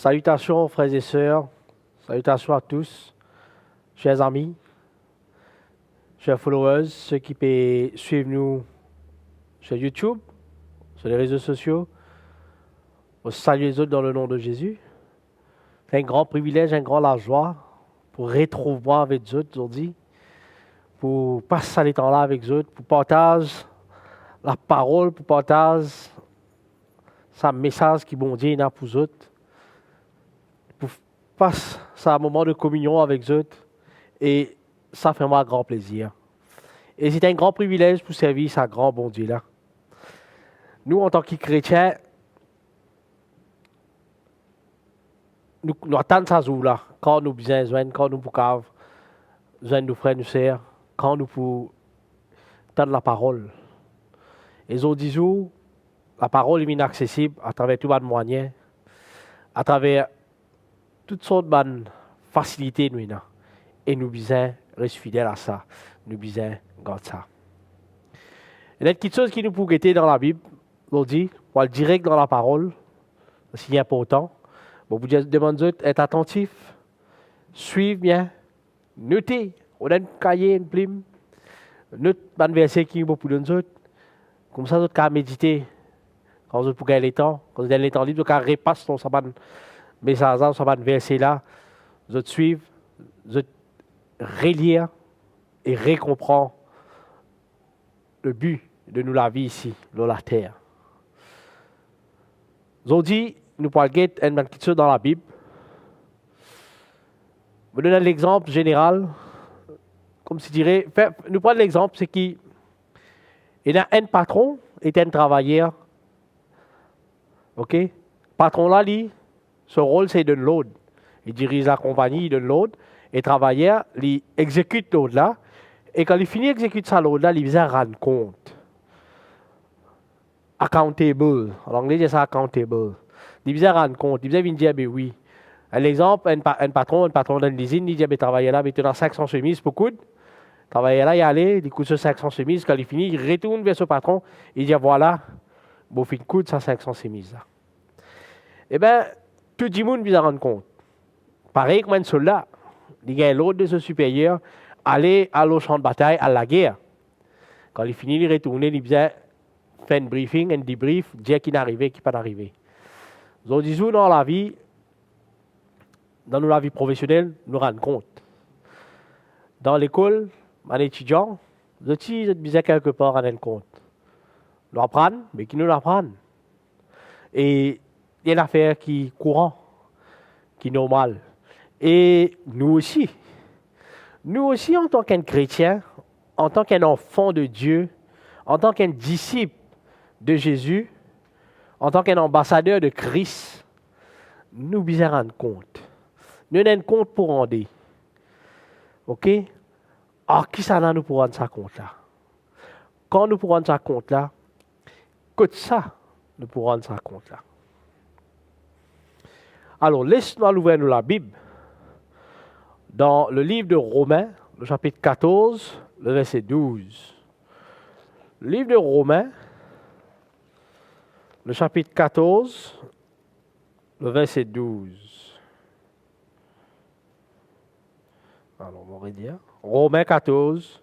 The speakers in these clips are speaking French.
Salutations frères et sœurs, salutations à tous, chers amis, chers followers, ceux qui peuvent suivre nous sur YouTube, sur les réseaux sociaux. On salue les autres dans le nom de Jésus. C'est un grand privilège, un grand la joie pour retrouver avec eux aujourd'hui, pour passer le temps là avec eux, pour partager la parole, pour partager ce message qui bon Dieu a pour eux, pour passer un moment de communion avec eux. Et ça fait moi un grand plaisir. Et c'est un grand privilège pour servir ce grand bon Dieu là. Nous, en tant que chrétiens, nous attendons ça jour là, quand nous besoin, quand nous pouvons besoin de frères, nous sœurs, quand nous pouvons entendre la parole. Et aujourd'hui, la parole est inaccessible à travers tous les moyens, à travers toutes sortes de facilités nous avons. Et nous besoin rester fidèles à ça. Nous besoin garder ça. Il y a quelque chose qui nous peut guetter dans la Bible, aujourd'hui, pour aller direct dans la parole, c'est important. Bon, vous demandez d'être attentif, suivre bien, noter, on a un cahier, une plume, note un verset qui est beaucoup de nous, comme ça, vous pouvez méditer. Quand vous pouvez le temps, quand vous avez le temps libre, vous pouvez repasser dans ce message, dans ce verset là, vous suivre, vous relire et recomprendre le but de nous la vie ici, dans la terre. Aujourd'hui, nous parlons de quelque chose dans la Bible. Je vais donner l'exemple général, comme si je dirais, nous prenons l'exemple, c'est qu'il y a un patron et un travailleur. Ok? Patron là, son rôle c'est de l'autre. Il dirige la compagnie, il donne l'autre. Et travailleur, il exécute l'autre là. Et quand il finit d'exécuter ça l'autre là, il vient rendre compte. Accountable. En anglais, c'est ça accountable. Il vient rendre compte. Il vient dire, ben oui. Un exemple, un patron dans l'usine, il dit, ben travailleur là, mais tu as 500 chemises pour coudre. Travailleur là, il allait, il coûte 500 chemises. Quand il finit, il retourne vers ce patron. Il dit, voilà, bon, fin de coudre, ça 500 chemises là. Eh bien, tout le monde vient rendre compte. Pareil comme un soldat. Il y a l'autre de ce supérieur, aller au champ de bataille, à la guerre. Quand il finit, il retourne, il vient faire un briefing, un debrief, dire qui n'est arrivé, qui n'est pas arrivé. Aujourd'hui, dans la vie, dans la vie professionnelle, nous rendons compte. Dans l'école, un étudiant, nous besoin quelque part rendre compte. Nous apprenons, mais qui nous l'apprennent. Et il y a une affaire qui est courante, qui est normale. Et nous aussi, en tant qu'un chrétien, en tant qu'un enfant de Dieu, en tant qu'un disciple de Jésus, en tant qu'un ambassadeur de Christ, nous devons rendre compte. Nous avons compte pour rendre. OK? Alors, qui ça nous pour rendre ça compte là? Quand nous pourrons rendre ça compte là, que ça, nous pourrons rendre ça compte là. Alors, laisse-nous ouvrir la Bible. Dans le livre de Romains, le chapitre 14, le verset 12. Le livre de Romains, le chapitre 14, le verset 12. Alors, on va dire Romains 14,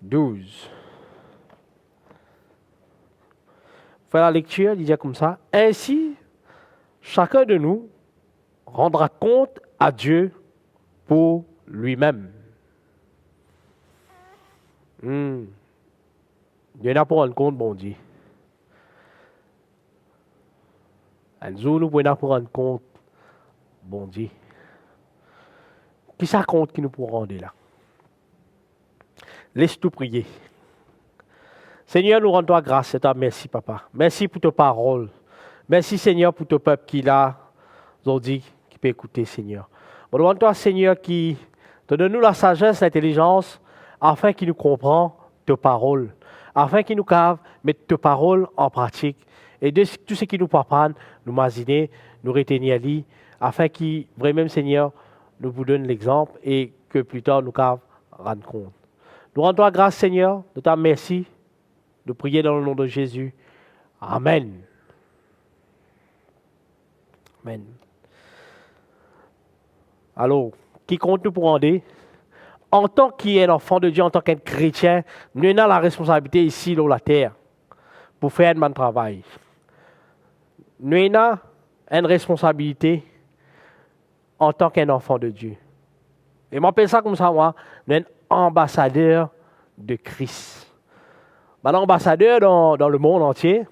12. Faire la lecture, il dit comme ça. Ainsi, chacun de nous rendra compte à Dieu pour lui-même. Dieu n'a pas rendre compte, bon Dieu. Un jour, nous pouvons pas rendre compte, bon Dieu. Qui ça compte qui nous pourra rendre là? Laisse-nous prier. Seigneur, nous rendons grâce et toi merci, Papa. Merci pour ta parole. Merci, Seigneur, pour ton peuple qui l'a aujourd'hui, qui peut écouter, Seigneur. Nous demandons, Seigneur, qui te donne-nous la sagesse, l'intelligence, afin qu'il nous comprenne ta parole, afin qu'il nous cave, mettre ta parole en pratique. Et de tout ce qui nous peut apprendre, nous imaginer, nous retenir ali, afin qu'il, vraiment, Seigneur, nous vous donne l'exemple et que plus tard nous cave rendre compte. Nous rendons grâce, Seigneur, de ta merci, de prier dans le nom de Jésus. Amen. Amen. Alors, qui compte nous pour rendre? En tant qu'un enfant de Dieu, en tant qu'un chrétien, nous avons la responsabilité ici sur la terre pour faire un bon travail. Nous avons une responsabilité en tant qu'un enfant de Dieu. Et moi, je pense ça comme ça, moi, nous sommes ambassadeurs de Christ. Maintenant, ambassadeur dans le monde entier,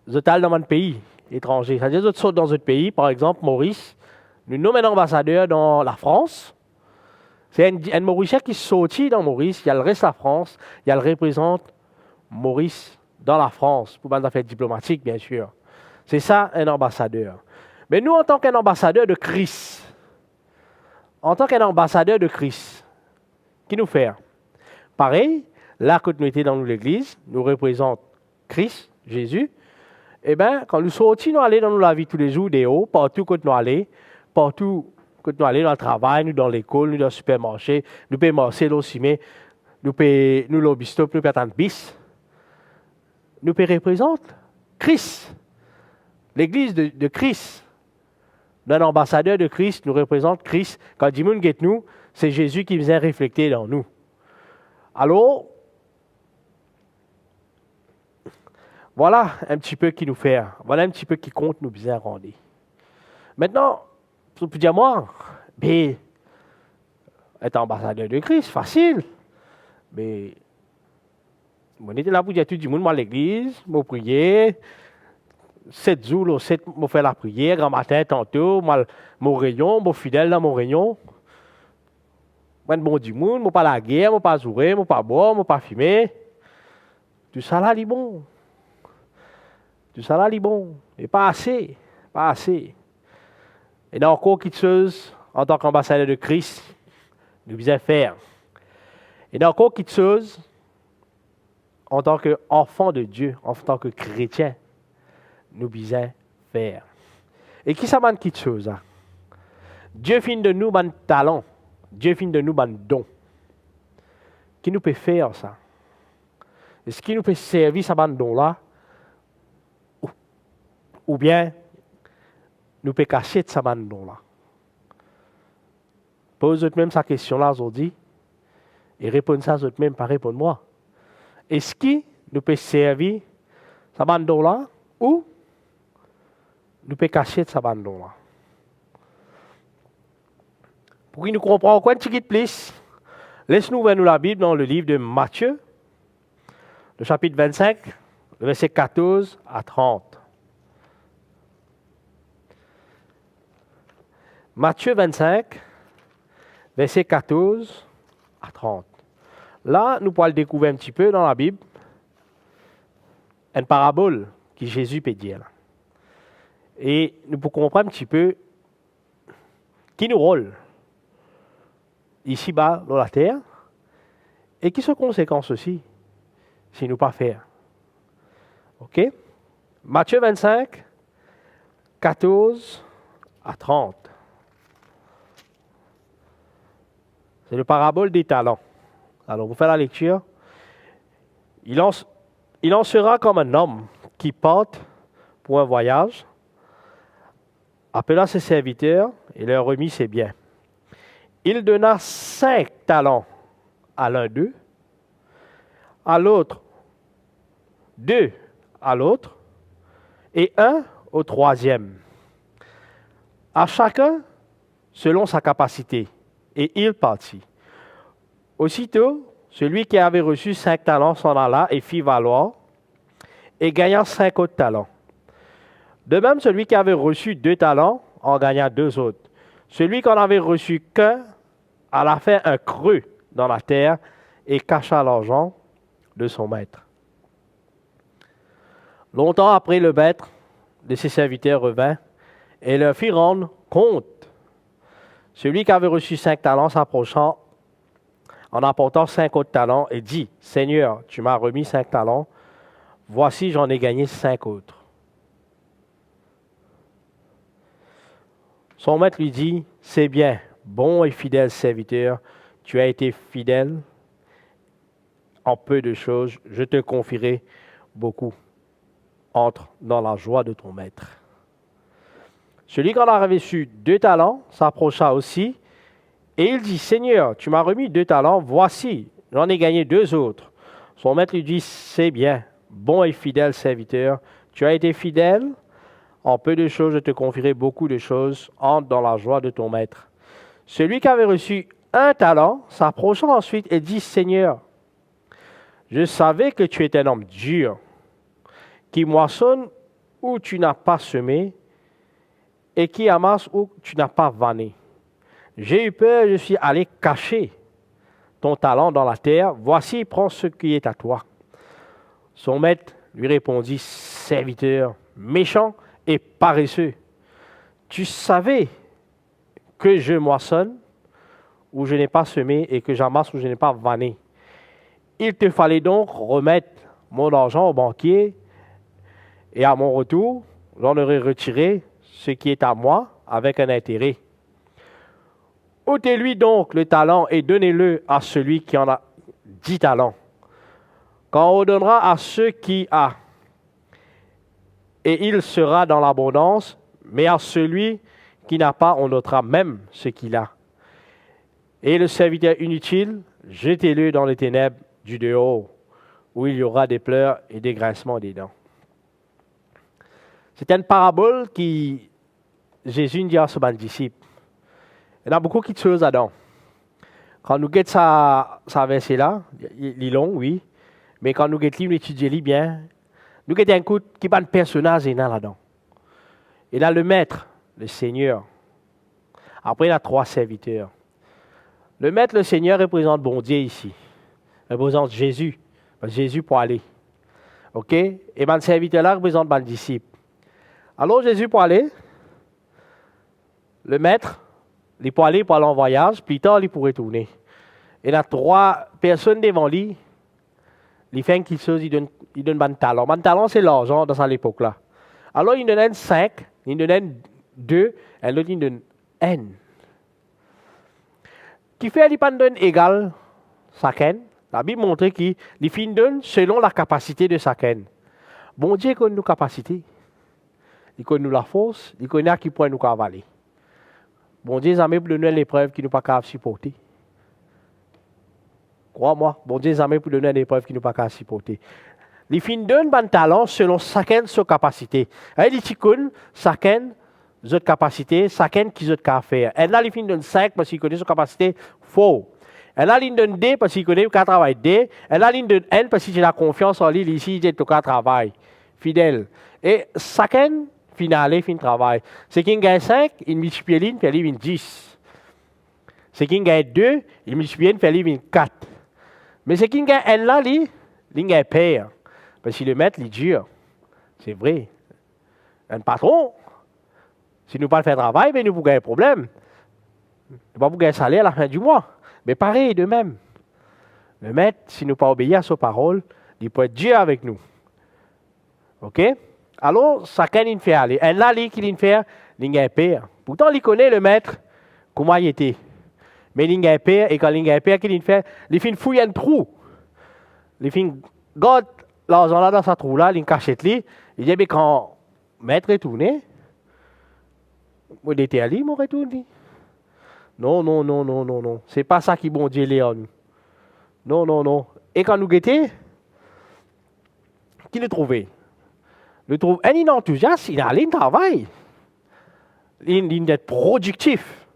je suis dans mon pays étranger. C'est-à-dire, je saute dans un pays, par exemple, Maurice. Nous nommons un ambassadeur dans la France. C'est un Mauricien qui sortit dans Maurice. Il y a le reste de la France. Il y a le représente Maurice dans la France, pour des affaires diplomatiques, bien sûr. C'est ça, un ambassadeur. Mais nous, en tant qu'un ambassadeur de Christ, qui nous fait? Pareil, là que nous étions dans l'église, nous représente Christ, Jésus. Eh bien, quand nous sortons, nous allons dans la vie tous les jours, des hauts, partout que nous allons, partout que nous allons dans le travail, nous dans l'école, nous dans le supermarché, nous pouvons marcher aussi, mais nous pouvons l'obistop, nous pouvons bis. Nous pouvons représenter Christ, l'église de Christ. Nous sommes ambassadeurs de Christ, nous représentons Christ. Quand Dimon guette nous, c'est Jésus qui vient refléter dans nous. Alors, voilà un petit peu qui nous fait, voilà un petit peu qui compte nous bien rendre. Maintenant, vous pouvez dire moi, mais être ambassadeur de Christ, facile. Mais on était là pour dire tout le monde à l'église, je prier, 7 jours, 7, je fais la prière, grand matin, tantôt, mon réunion, mon fidèle dans mon réunion. Moi, bon du monde, je pas la guerre, je pas jouer, je pas boire, je pas fumer. Tout ça là, c'est bon. Tout ça là, c'est bon. Mais pas assez. Pas assez. Et il y a encore quelque chose, en tant qu'ambassadeur de Christ, nous devons faire. Et il y a encore quelque chose, en tant qu'enfant de Dieu, en tant que chrétien, nous devons faire. Et qui ça m'a quelque chose? Hein? Dieu finit de nous un talent. Dieu finit de nous un don. Qui nous peut faire ça? Est-ce qu'il nous peut servir ce don-là? Ou bien, nous peut cacher ce don-là? Pose même sa question-là aujourd'hui et réponds ça même par répondre moi. Est-ce qu'il nous peut servir ce don-là ou nous peut cacher ce don-là? Pour qu'il nous comprenne quoi un petit peu plus, laisse-nous ouvrir la Bible dans le livre de Matthieu, le chapitre 25, le verset 14 à 30. Matthieu 25, verset 14 à 30. Là, nous pourrons le découvrir un petit peu dans la Bible, une parabole que Jésus peut dire. Et nous pouvons comprendre un petit peu qui nous rôle ici-bas dans la terre et qui sont conséquences aussi si nous ne pas faire. OK? Matthieu 25, 14 à 30. C'est le parabole des talents. Alors, vous faites la lecture. Il en sera comme un homme qui parte pour un voyage, appela ses serviteurs et leur remit ses biens. Il donna 5 talents à l'un d'eux, à l'autre 2 à l'autre, et 1 au troisième. À chacun selon sa capacité. Et il partit. Aussitôt, celui qui avait reçu 5 talents s'en alla et fit valoir, et gagna 5 autres talents. De même, celui qui avait reçu 2 talents en gagna 2 autres. Celui qui n'en avait reçu qu'un alla faire un creux dans la terre et cacha l'argent de son maître. Longtemps après, le maître de ses serviteurs revint et leur fit rendre compte. Celui qui avait reçu 5 talents s'approchant en apportant 5 autres talents et dit, « Seigneur, tu m'as remis 5 talents, voici j'en ai gagné 5 autres. » Son maître lui dit, « C'est bien, bon et fidèle serviteur, tu as été fidèle en peu de choses, je te confierai beaucoup. » entre dans la joie de ton maître. Celui qui en a reçu 2 talents s'approcha aussi, et il dit, Seigneur, tu m'as remis 2 talents, voici, j'en ai gagné 2 autres. Son maître lui dit, c'est bien, bon et fidèle serviteur, tu as été fidèle, en peu de choses je te confierai beaucoup de choses, entre dans la joie de ton maître. Celui qui avait reçu 1 talent s'approcha ensuite et dit, Seigneur, je savais que tu es un homme dur, qui moissonne où tu n'as pas semé, et qui amasse où tu n'as pas vanné. J'ai eu peur, je suis allé cacher ton talent dans la terre. Voici, prends ce qui est à toi. Son maître lui répondit, serviteur, méchant et paresseux. Tu savais que je moissonne où je n'ai pas semé et que j'amasse où je n'ai pas vanné. Il te fallait donc remettre mon argent au banquier et à mon retour, j'en aurais retiré ce qui est à moi avec un intérêt. Ôtez-lui donc le talent et donnez-le à celui qui en a 10 talents. Quand on donnera à ceux qui a, et il sera dans l'abondance, mais à celui qui n'a pas, on notera même ce qu'il a. Et le serviteur inutile, jetez-le dans les ténèbres du dehors, où il y aura des pleurs et des grincements des dents. C'était une parabole qui Jésus dit à ses disciples. Il y a beaucoup de choses là-dedans. Quand nous guettons ça verset-là, il est long, oui, mais quand nous guettons, nous étudions bien, nous guettons un coup qui va un personnage là-dedans. Il y a le maître, le Seigneur. Après, il y a 3 serviteurs. Le maître, le Seigneur, représente bon Dieu ici. Il représente Jésus. Jésus pour aller. OK? Et le serviteur-là représente le disciple. Alors, Jésus pour aller, le maître, il pour aller en voyage, plus tard, il pourrait retourner. Il y a 3 personnes devant lui. Il fait quelque chose, il donne un talent. Un talent, c'est l'argent dans cette époque-là. Alors, il donne 5, il donne 2, et l'autre, il donne 1. Qui fait qu'il ne donne égal chacun. La Bible montre qu'il donne selon la capacité de chacun. Bon Dieu connaît nos capacités. Il connaît la force, il connaît qui peut nous cavaler. Bon Dieu jamais pour donner l'épreuve qui nous pas capable supporter. Crois-moi, bon Dieu jamais pour donner l'épreuve qui nous pas capable supporter. Il fin donne un talent selon chacun sa capacité. Il dit connaît chacun sa capacité, chacun qui a faire. Et là il fin donne 5 parce qu'il connaît sa capacité faux. Et là il donne 2 parce qu'il connaît qu'il travaille 2. Et là il donne 1 parce qu'il a confiance en lui ici, il a travail fidèle. Et chacun finale, fin travail. C'est qui gagne 5, il multiplie l'une, puis il 10. C'est qui gagne 2, il multiplie l'une, puis il 4. Mais c'est qui gagne 1 là, il gagne père. Parce que le maître, il est dur. C'est vrai. Un patron, si nous pas faire travail, mais nous pouvons gagner un problème. Nous ne pouvons pas gagner un salaire à la fin du mois. Mais pareil, de même. Le maître, si nous pas obéir à sa parole, il peut être dur avec nous. OK? Alors, chacun il fait aller. Et là, il fait, il gagne père. Pourtant, il connaît le maître, comment il était. Mais il gagne père, et quand il gagne père, qu'il fait, il fait fouiller un trou. Il fait, garde l'argent là dans sa trou là, il cache lui. Il dit, mais quand maître est tourné, il était allé, il retourné. Non, non, non, non, non, non. C'est pas ça qui bon Dieu est en nous. Non, non, non. Et quand nous guettons, qui le trouvait? Le trouve un enthousiaste, il a allé travail. Il est productif.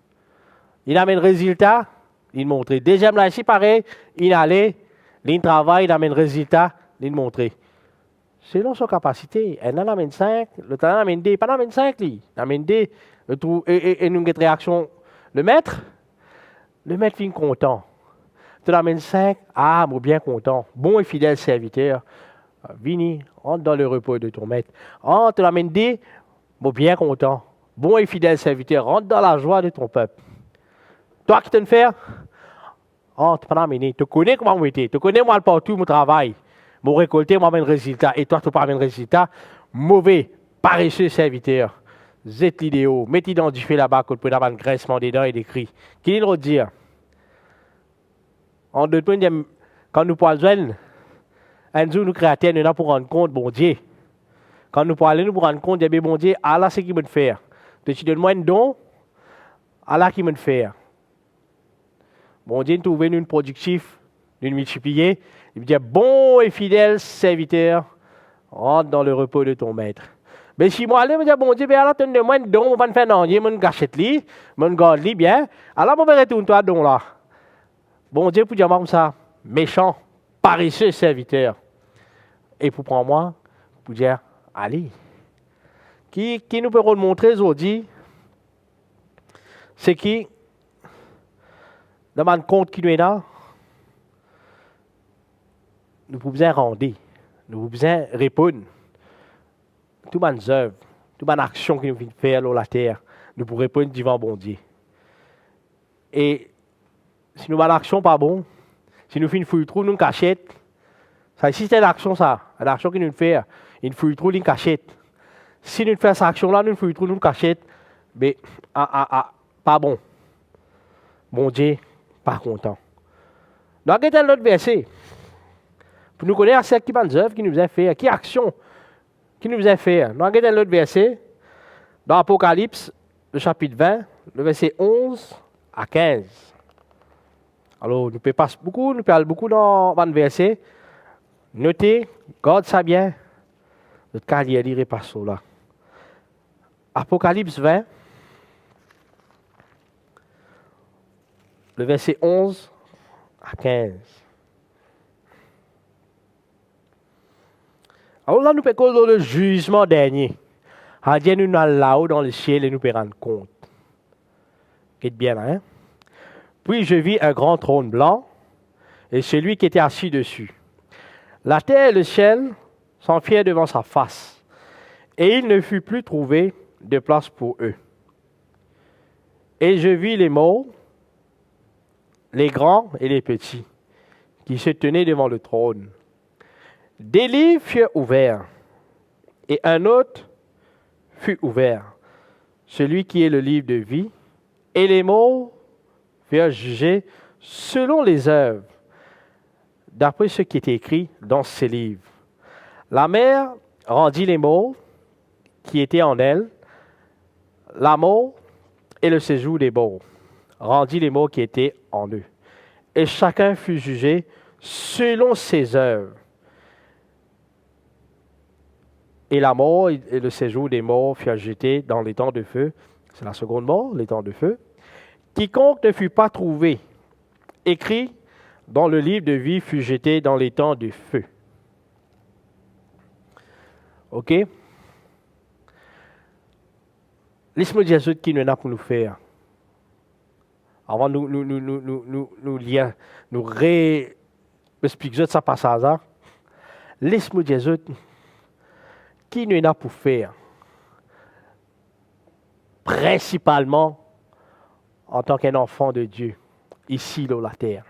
Il amène résultat, il montre. Deuxième là, ici, pareil, il allait, il travaille, il amène résultat, il montre. Selon sa capacité, il en amène 5, le talent amène 2, pas amène 5, il amène 2, et nous avons une réaction. Le maître est content. Tu l'amènes 5, ah, moi bien content, bon et fidèle serviteur. Vini, entre dans le repos de ton maître. Entre l'amène dit, bien content, bon et fidèle serviteur, rentre dans la joie de ton peuple. Toi qui te fais, entre pas l'amener. Tu connais comment moi j'étais, tu connais moi partout mon travail, mon récolté, moi amène résultat, et toi tu pas amène résultat, mauvais, paresseux serviteur. Zet l'idéo, mettez dans du feu là-bas, pour avoir un graissement des dents et des cris. Qui le dire? En deux points, quand nous parlons, un jour, nous créateurs, nous avons pour rendre compte, bon Dieu, Quand nous parlons, nous nous rendons compte, bien bon Dieu, Allah c'est qui me faire. Tu donnes moi un don, Allah qui me faire. Bon Dieu, nous trouvons une productif, nous multiplier. Il me dit, bon et fidèle serviteur, rentre dans le repos de ton maître. Mais si moi, je me dis, bon Dieu, Allah te donne moi un don, je ne vais pas faire non, je vais gâchette li, je vais garder li bien. Allah je vais retourner toi don là. Bon Dieu, pour dire comme ça, méchant, paresseux serviteur. Et pour prendre moi, pour dire, allez. Qui nous peut montrer aujourd'hui, c'est qui demande compte qui nous est là, nous pouvons rendre, nous pouvons répondre. Toutes les œuvres, toutes les actions que nous venons faire sur la terre, nous pouvons répondre devant bon Dieu. Et si nous avons l'action pas bon, si nous faisons une fouille trop, nous cachette. Ça ici c'est l'action ça, l'action que nous faisons, une fouille trop, une cachette. Si nous faisons cette action-là, nous fouille trop, nous cachette, mais pas bon. Bon Dieu, pas content. Nous avons l'autre verset. Pour nous connaître ce qui est œuvre qui nous a fait, qui action qui nous a fait. Nous avons l'autre verset. Dans Apocalypse, le chapitre 20, le verset 11 à 15. Alors, nous parlons beaucoup dans le verset. Notez, garde ça bien. Notre carrière lire pas ça là. Apocalypse 20, le verset 11 à 15. Alors là, nous parlons le jugement dernier. Dieu nous allons là-haut dans le ciel et nous pouvons rendre compte. Qu'est-ce bien là, hein? Puis je vis un grand trône blanc et celui qui était assis dessus. La terre et le ciel s'enfuirent devant sa face, et il ne fut plus trouvé de place pour eux. Et je vis les morts, les grands et les petits, qui se tenaient devant le trône. Des livres furent ouverts, et un autre fut ouvert, celui qui est le livre de vie, et les morts furent jugés selon les œuvres, d'après ce qui est écrit dans ces livres. La mer rendit les morts qui étaient en elle, la mort et le séjour des morts rendit les morts qui étaient en eux. Et chacun fut jugé selon ses œuvres. Et la mort et le séjour des morts furent jetés dans les temps de feu. C'est la seconde mort, les temps de feu. Quiconque ne fut pas trouvé écrit dans le livre de vie fut jeté dans les temps de feu. OK? Laisse-moi dire ce qui nous a pour nous faire. Avant de nous lire, nous expliquer ça par hasard. Laisse-moi dire ce qui nous a pour faire. Principalement en tant qu'un enfant de Dieu, ici dans la terre.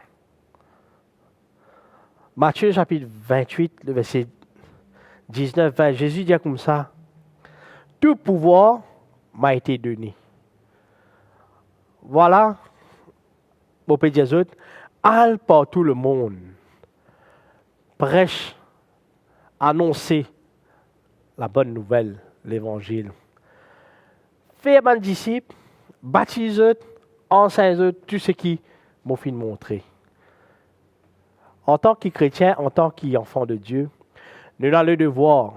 Matthieu chapitre 28, le verset 19-20, Jésus dit comme ça, « Tout pouvoir m'a été donné. » Voilà, mon Père Jésus, allez par tout le monde, prêche, annoncer la bonne nouvelle, l'évangile. Faites mes disciples, baptisez, enseignez tout ce qui m'a fait montrer. En tant que chrétien, en tant qu'enfant de Dieu, nous avons le devoir.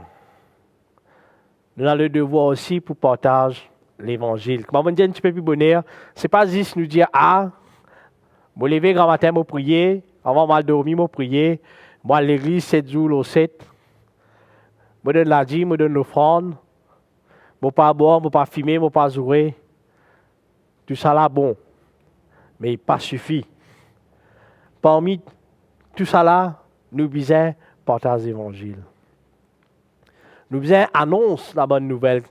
Nous avons le devoir aussi pour partager l'évangile. Comme on dit un petit peu plus bonheur, ce n'est pas juste nous dire, ah, je lever grand matin, je prier, avant de dormir, je prier, moi à l'église 7 jours au 7, je donne la dîme, je donne l'offrande, je ne pas boire, je ne pas fumer, je ne pas jouer. Tout ça là, bon, mais il n'est pas suffit. Parmi tout ça là, nous besoin partager l'évangile. Nous besoin annoncer la bonne nouvelle.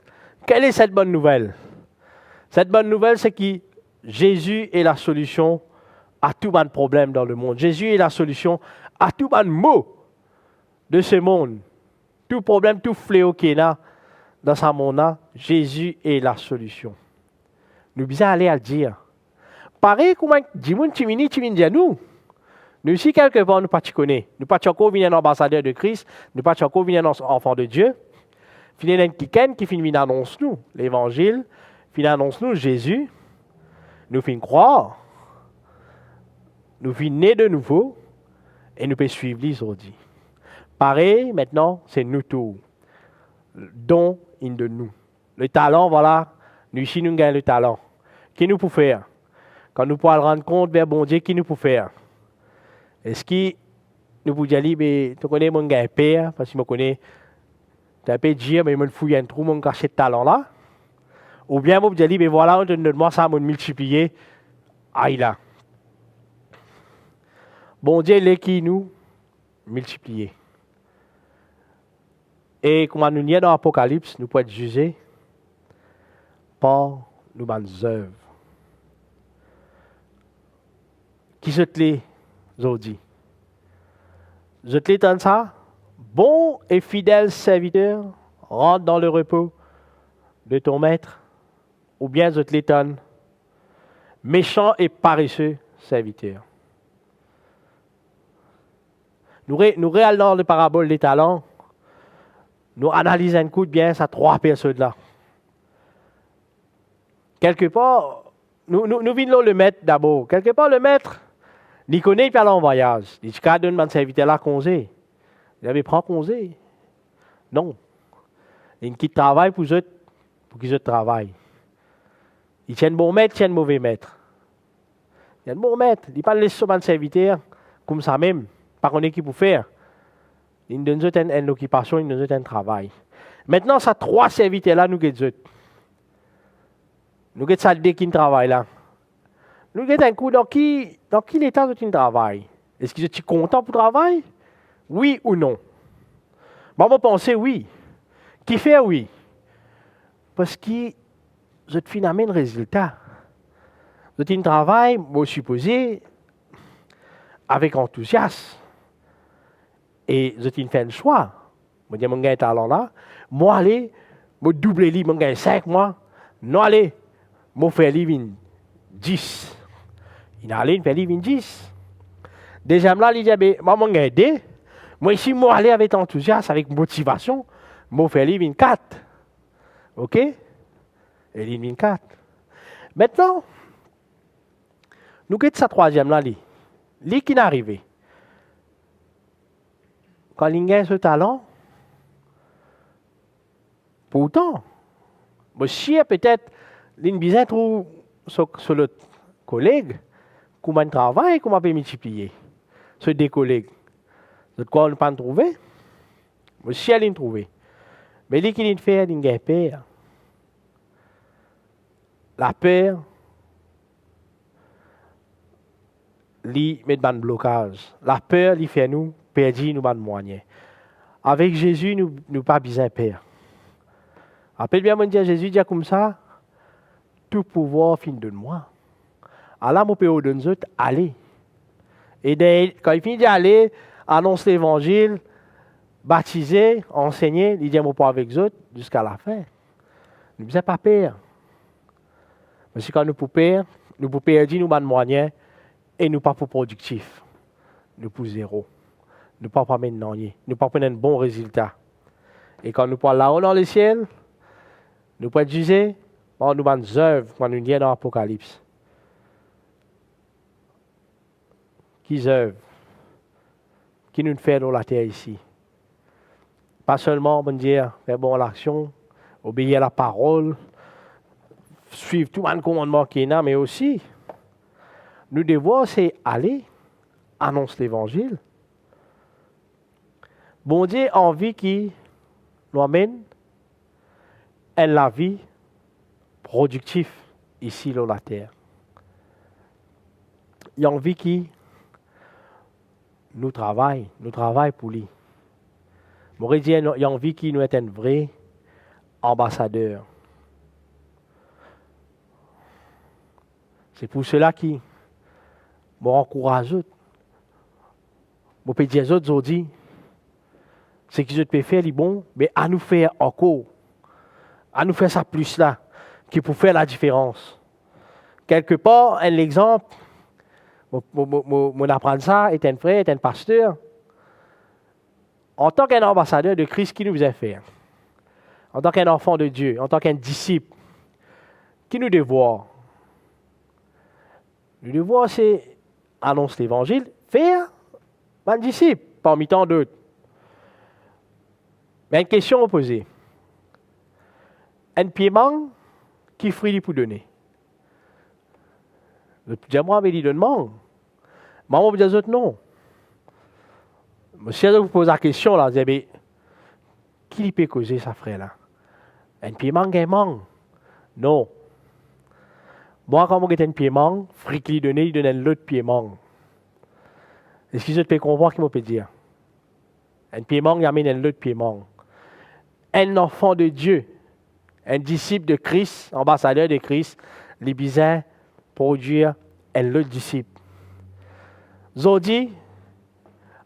Quelle est cette bonne nouvelle? Cette bonne nouvelle, c'est que Jésus est la solution à tout bon problème dans le monde. Jésus est la solution à tout bon mot de ce monde. Tout problème, tout fléau qui est là dans ce monde-là, Jésus est la solution. Nous besoin aller à le dire. Pareil comme dis-moi, tu viens dire nous. Nous, si quelque part, nous ne pas te connaître. Nous ne pas encore venir un ambassadeur de Christ. Nous ne pas encore venir un enfant de Dieu. Finalement, quelqu'un qui finit annonce nous l'évangile, finit annonce nous Jésus, nous finit croire, nous finit né de nouveau, et nous pouvons suivre les aujourd'hui. Pareil, maintenant, c'est nous tous. Don in de nous. Le talent, voilà, nous ici, nous gagnons le talent. Qui nous peut faire? Quand nous pouvons rendre compte vers bon Dieu, qui nous peut faire? Est-ce que nous pouvons dire, mais tu connais mon gars père, parce que je connais, tu as un peu dire, mais je me fouille un trou, mon cachet de talent là. Ou bien, je dire, mais voilà, on donne moi ça, on multiplier. Aïe là. Bon Dieu, il est qui nous multiplier. Et comme nous y est dans l'Apocalypse, nous pouvons être jugés par nos bonnes œuvres. Qui se les aujourd'hui? Je te l'étonne ça? Bon et fidèle serviteur, rentre dans le repos de ton maître. Ou bien je te l'étonne? Méchant et paresseux serviteur. Nous réalisons le parabole des talents. Nous analysons un coup de bien ces trois personnes-là. Quelque part, nous venons le maître d'abord. Quelque part, le maître, il connaît, il peut aller en voyage. Il dit, quand donne mon serviteur-là congé. Il avait pris congé. Non. Il quitte travail pour qu'ils travaillent. Il tient un bon maître, il tient un mauvais maître. Il y a un bon maître. Il ne parle pas de son serviteur comme ça même. Par contre, qui pour faire. Il nous donne une occupation, il nous donne un travail. Maintenant, ces trois serviteurs-là, nous avons nous avons ça qui travail là. Nous avons un coup dans qui état tu travailles. Est-ce que tu es content pour travailler? Oui ou non? Bon, on va penser oui. Qui fait oui? Parce que je te finis un résultat. Je te travail, je supposé, avec enthousiasme. Et je te fais un choix. Je dis, mon gars est talent là. Moi, allez, je double li, mon gars 5 mois. Non, allez, je fais li 10. Il a allé, il fait li 10. Déjà, là, il dit, mon gars aidé. Moi, ici, moi, aller avec enthousiasme, avec motivation, je fais li 4. OK? Et li 24. Maintenant, nous avons sa troisième là, li qui est arrivé. Quand il a ce talent, pourtant, si peut-être l'une trouve sur le collègue, comment il travaille, comment il peut multiplier. Ce des collègues. De quoi on ne peut pas trouver. Si elle l'a trouvé. Mais lui qui l'a fait, il a peur. La peur, lui met un blocage. La peur, lui fait nous perdre nous moyens. Avec Jésus, nous n'avons pas besoin de peur. Appelle bien mon Dieu, Jésus dit comme ça, tout pouvoir finit de moi. Alors, mon Père de nous autres, allez. Et quand il finit d'aller, annonce l'évangile, baptiser, enseigner, il dit mon Père avec eux autres jusqu'à la fin. Nous n'avons pas peur. Parce que quand nous pouvons perdre, nous pouvons perdre nos moyens et nous ne sommes pas productifs. Nous pouvons zéro. Nous ne pouvons pas mener rien. Nous ne pouvons pas prendre un bon résultat. Et quand nous parlons là-haut dans le ciel, nous pouvons être jugés par nos bonnes œuvres quand nous sommes dans l'Apocalypse. Qui œuvre? Qui nous fait dans la terre ici? Pas seulement, bon Dieu, faire bon l'action, obéir à la parole, suivre tout le commandement qui est là, mais aussi, nous devons c'est aller, annoncer l'évangile. Bon Dieu a envie qui nous amène à la vie productive ici sur la terre. Il a envie qui nous travaille pour lui. Moi, il a envie qu'il nous ait un vrai ambassadeur. C'est pour cela qu'il m'encourage. Je peux dire aux autres aujourd'hui, ce que je peux faire, est bon, mais à nous faire encore. À nous faire ça plus là, qui peut faire la différence. Quelque part, un exemple, mon apprentissage est un frère, est un pasteur. En tant qu'un ambassadeur de Christ, qui nous a fait? en tant qu'un enfant de Dieu, en tant qu'un disciple, qui nous devoir? Le devoir, c'est annoncer l'évangile, faire un disciple, parmi tant d'autres. Mais une question à poser. Un pied-manque, qui fruit pour donner? J'aimerais me dire non. Maman vous dit non. Si je vous pose la question, là, vous dites, qui peut causer ça, frère là? Un pied-manque, un manque? Non. Moi, quand je suis un pied-manque, fric lui donne, il donne un autre pied-manque. Est-ce que vous pouvez comprendre ce que je peux dire? Un pied-manque, il amène un autre pied-manque. Un enfant de Dieu, un disciple de Christ, ambassadeur de Christ, les besoin produire un autre disciple. Zodi,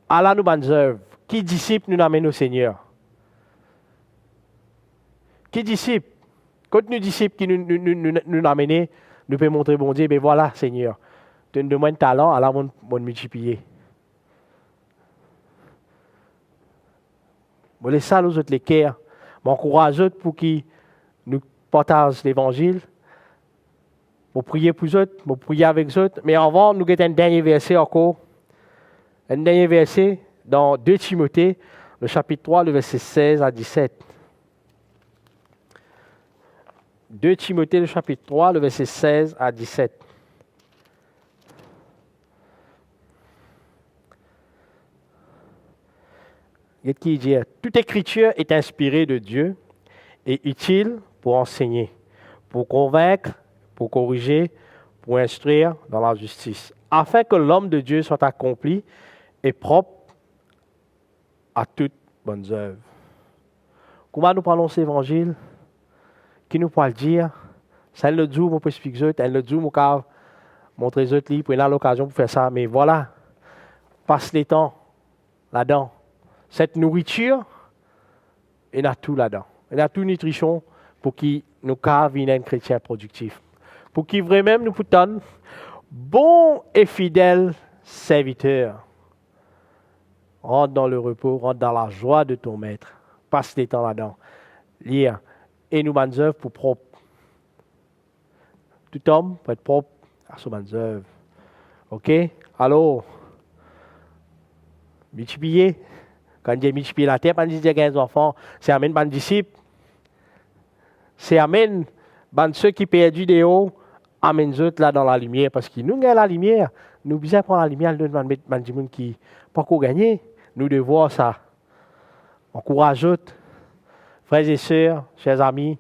Allah nous bonnes œuvres. Qui disciple nous amène au Seigneur? Qui disciple? Quand nous disciples qui nous amènent, nous pouvons montrer bon Dieu, ben voilà, Seigneur. Tu nous demandes talent, Allah va multiplier. Je laisse ça aux autres les cœurs. M'encourage eux pour qu'ils nous partagent l'évangile. Pour prier pour eux autres, pour prier avec eux autres. Mais avant, nous avons un dernier verset encore. Un dernier verset dans 2 Timothée, le chapitre 3, le verset 16 à 17. 2 Timothée, le chapitre 3, le verset 16 à 17. Il qui dit, toute écriture est inspirée de Dieu et utile pour enseigner, pour convaincre, pour corriger, pour instruire dans la justice, afin que l'homme de Dieu soit accompli et propre à toute bonne œuvre. Comment nous parlons cet évangile? Qui nous peut le dire? C'est le jour où on peut expliquer, c'est le jour où on peut montrer les autres, pour avoir l'occasion pour faire ça. Mais voilà, passe les temps là-dedans. Cette nourriture, il y a tout là-dedans. Il y a toute nutrition pour qu'il nous devienne un chrétien productif. Pour qu'il vraiment nous donne bon et fidèle serviteur. Rentre dans le repos, rentre dans la joie de ton maître. Passe les temps là-dedans. Lire. Et nous bonnes œuvres pour propre. Tout homme peut être propre à ses bonnes œuvres. OK? Alors, multiplier. Quand Dieu multiplie la terre, quand Dieu dit 15 enfants, c'est amène ban disciples. C'est amène ban ceux qui perdent des hauts, amène eux là dans la lumière. Parce que nous avons la lumière. Nous besoin prendre la lumière, nous devons mettre ban gens qui pas qu'on gagner. Nous devons voir ça. Encourage eux, frères et sœurs, chers amis,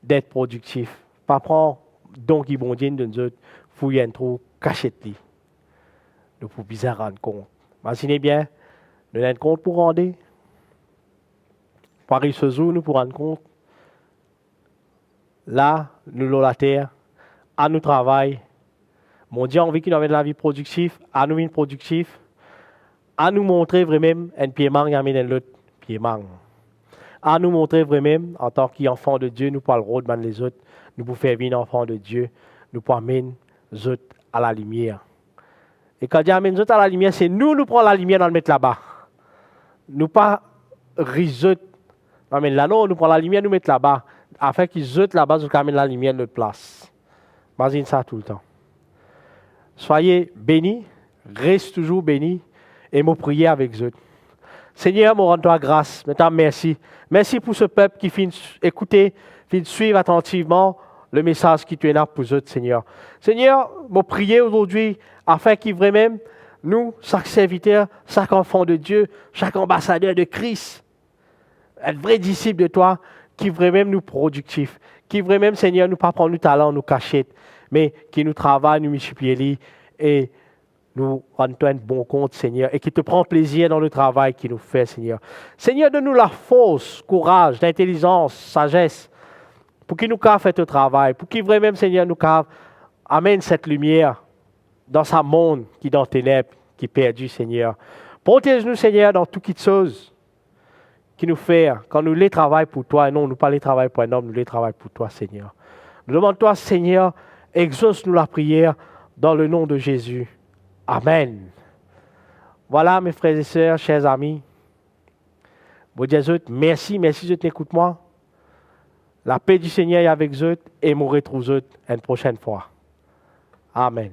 d'être productifs. Pas prendre donc qui bon Dieu de nous fouiller un trou, cachez-le. Nous pouvons bien rendre compte. Imaginez bien. Nous avons compte pour rendre. Paris ce jour, nous pour rendre compte. Là, nous avons la terre, à nous travail. Mon Dieu, on veut qu'il nous ait de la vie productive, à nous une productive, à nous montrer vraiment un pied manque, amène l'autre pied manque. À nous montrer vraiment, en tant qu'enfant de Dieu, nous parlerons de les autres, nous pouvons faire vivre enfant de Dieu, nous pouvons amener les autres à la lumière. Et quand Dieu amène les autres à la lumière, c'est nous prenons la lumière dans le mettre là-bas. Nous pas risoter. Mais là, non, nous prenons la lumière, nous mettons là-bas. Afin qu'ils zoutent là-bas, nous amènent la lumière de notre place. Imagine ça tout le temps. Soyez bénis, reste toujours bénis, et me prier avec eux. Seigneur, me rends-toi grâce. Maintenant, merci. Merci pour ce peuple qui finit écouter, finit suivre attentivement le message qui tu es là pour eux, Seigneur. Seigneur, me prier aujourd'hui afin qu'ils vraiment nous, chaque serviteur, chaque enfant de Dieu, chaque ambassadeur de Christ, un vrai disciple de toi, qui vraiment nous productif, qui vraiment, Seigneur, nous pas prendre nos talents, nous cachette, mais qui nous travaille, nous multiplie et nous rend un bon compte, Seigneur, et qui te prend plaisir dans le travail qu'il nous fait, Seigneur. Seigneur, donne-nous la force, courage, l'intelligence, sagesse, pour qu'il nous fasse ce travail, pour qu'il vraiment, Seigneur, nous amène cette lumière dans ce monde qui est dans les ténèbres, qui est perdu, Seigneur. Protège-nous, Seigneur, dans toutes choses qui nous fait, quand nous les travaillons pour toi, et non, nous pas les travaillons pour un homme, nous les travaillons pour toi, Seigneur. Nous demandons-toi, Seigneur, exauce-nous la prière dans le nom de Jésus. Amen. Voilà, mes frères et sœurs, chers amis. Bon Dieu, merci, merci de t'écouter moi. La paix du Seigneur est avec eux et nous retrouvons une prochaine fois. Amen.